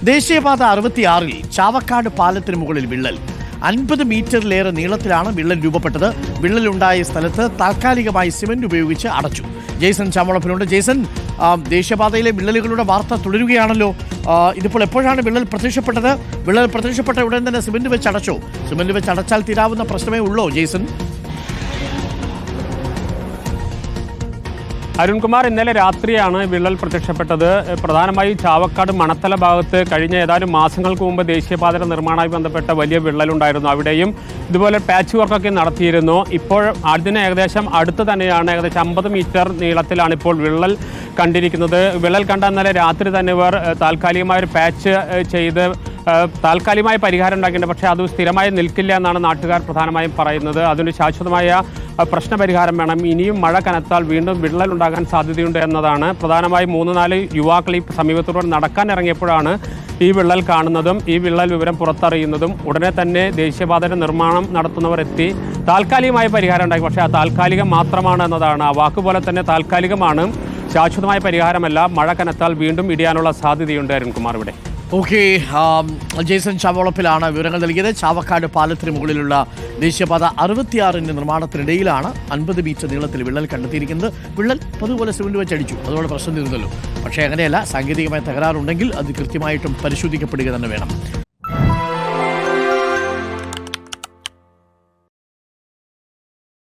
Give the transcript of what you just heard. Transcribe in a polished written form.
ദേശീയപാത 66-ൽ ചാവക്കാട് പാലത്തിന് മുകളിൽ വിള്ളൽ. 50 മീറ്ററിലേറെ നീളത്തിലാണ് വിള്ളൽ രൂപപ്പെട്ടത്. വിള്ളലുണ്ടായ സ്ഥലത്ത് താൽക്കാലികമായി സിമന്റ് ഉപയോഗിച്ച് അടച്ചു. ജെയ്സൺ ചാമളപ്പിലുണ്ട്. ജെയ്സൺ, ദേശീയപാതയിലെ വിള്ളലുകളുടെ വാർത്ത തുടരുകയാണല്ലോ. ഇതിപ്പോൾ എപ്പോഴാണ് വിള്ളൽ പ്രത്യക്ഷപ്പെട്ടത്? വിള്ളൽ പ്രത്യക്ഷപ്പെട്ട ഉടൻ തന്നെ സിമന്റ് വെച്ച് അടച്ചോ? സിമന്റ് വെച്ച് അടച്ചാൽ തീരാവുന്ന പ്രശ്നമേ ഉള്ളോ ജെയ്സൺ? അരുൺകുമാർ, ഇന്നലെ രാത്രിയാണ് വിള്ളൽ പ്രത്യക്ഷപ്പെട്ടത്. പ്രധാനമായും ചാവക്കാട് മണത്തല ഭാഗത്ത് കഴിഞ്ഞ ഏതാനും മാസങ്ങൾക്ക് മുമ്പ് ദേശീയപാതയുടെ നിർമ്മാണവുമായി ബന്ധപ്പെട്ട വലിയ വിള്ളലുണ്ടായിരുന്നു. അവിടെയും ഇതുപോലെ പാച്ച് വർക്കൊക്കെ നടത്തിയിരുന്നു. ഇപ്പോൾ അതിന് ഏകദേശം അടുത്ത് തന്നെയാണ്, ഏകദേശം 50 മീറ്റർ നീളത്തിലാണ് ഇപ്പോൾ വിള്ളൽ കണ്ടിരിക്കുന്നത്. വിള്ളൽ കണ്ട ഇന്നലെ രാത്രി തന്നെ ഇവർ താൽക്കാലികമായ ഒരു പാച്ച് ചെയ്ത് താൽക്കാലികമായ പരിഹാരം ഉണ്ടാക്കിയിട്ടുണ്ട്. പക്ഷേ അത് സ്ഥിരമായി നിൽക്കില്ല എന്നാണ് നാട്ടുകാർ പ്രധാനമായും പറയുന്നത്. അതിന് ശാശ്വതമായ പ്രശ്നപരിഹാരം വേണം. ഇനിയും മഴ കനത്താൽ വീണ്ടും വിള്ളൽ ഉണ്ടാകാൻ സാധ്യതയുണ്ട് എന്നതാണ്. പ്രധാനമായും 3-4 യുവാക്കൾ ഈ സമീപത്തോടെ നടക്കാൻ ഇറങ്ങിയപ്പോഴാണ് ഈ വിള്ളൽ കാണുന്നതും ഈ വിള്ളൽ വിവരം പുറത്തറിയുന്നതും. ഉടനെ തന്നെ ദേശീയപാതയുടെ നിർമ്മാണം നടത്തുന്നവർ എത്തി താൽക്കാലികമായ പരിഹാരം ഉണ്ടാക്കി. പക്ഷേ ആ താൽക്കാലികം മാത്രമാണ് എന്നതാണ്. ആ വാക്കുപോലെ തന്നെ താൽക്കാലികമാണ്, ശാശ്വതമായ പരിഹാരമല്ല. മഴ കനത്താൽ വീണ്ടും ഇടിയാനുള്ള സാധ്യതയുണ്ട്. അരുൺകുമാർ ഇവിടെ. ഓക്കെ, ജെയ്സൺ ചാവളപ്പിലാണ് വിവരങ്ങൾ നൽകിയത്. ചാവക്കാട് പാലത്തിന് മുകളിലുള്ള ദേശീയപാത 66-ന്റെ നിർമ്മാണത്തിനിടയിലാണ് 50 മീറ്റർ നീളത്തിൽ വിള്ളൽ കണ്ടെത്തിയിരിക്കുന്നത്. വിള്ളൽ അതുപോലെ സിമന്റ് വെച്ചടിച്ചു, അതുപോലെ പ്രശ്നം തീർന്നല്ലോ. പക്ഷേ അങ്ങനെയല്ല, സാങ്കേതികമായ തകരാറുണ്ടെങ്കിൽ അത് കൃത്യമായിട്ടും പരിശോധിക്കപ്പെടുക തന്നെ വേണം.